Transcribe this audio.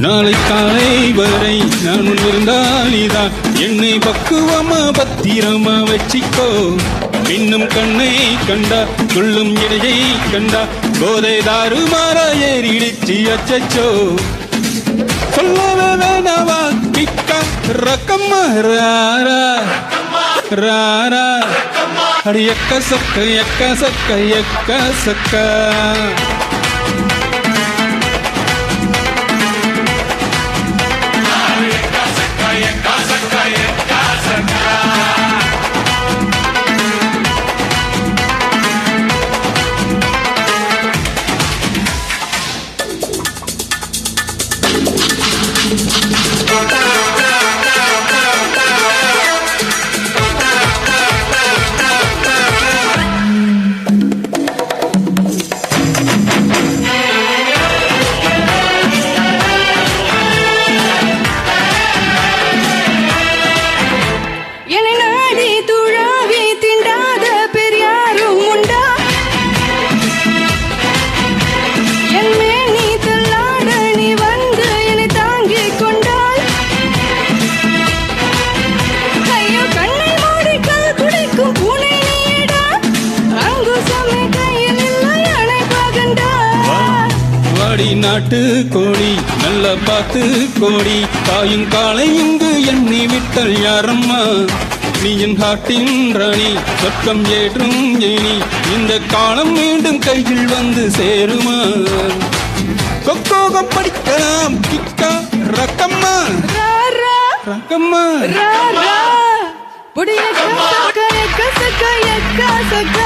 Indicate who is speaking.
Speaker 1: நாளை காலை வரை நான் இருந்தாலிதான் என்னை பக்குவமா பத்திரமா வச்சிக்கோ. இன்னும் கண்ணை கண்டா சொல்லும் இடையை கண்டா போதை தாறுமாறா ஏறிடுச்சு அச்சச்சோ. சொல்லவே வேணாவா கிக்கா ரக்கம்மா ராரா ராரா அடி எக்க சக்க எக்க சக்க எக்க சக்கா. நாட்டு கோழி நல்ல பார்த்து கோடி தாயும் காலை இங்கு எண்ணி விட்டல் யாரம்மா. நீ என் காட்டின் ராணி சொர்க்கம் ஏற்றும் ஏனி இந்த காலம் மீண்டும் கையில் வந்து சேருமா. கொக்கோகம் படிக்கலாம் கிக்கா ரக்கம்மா ரக்கம்மா
Speaker 2: புடிய கசக்க கசக்க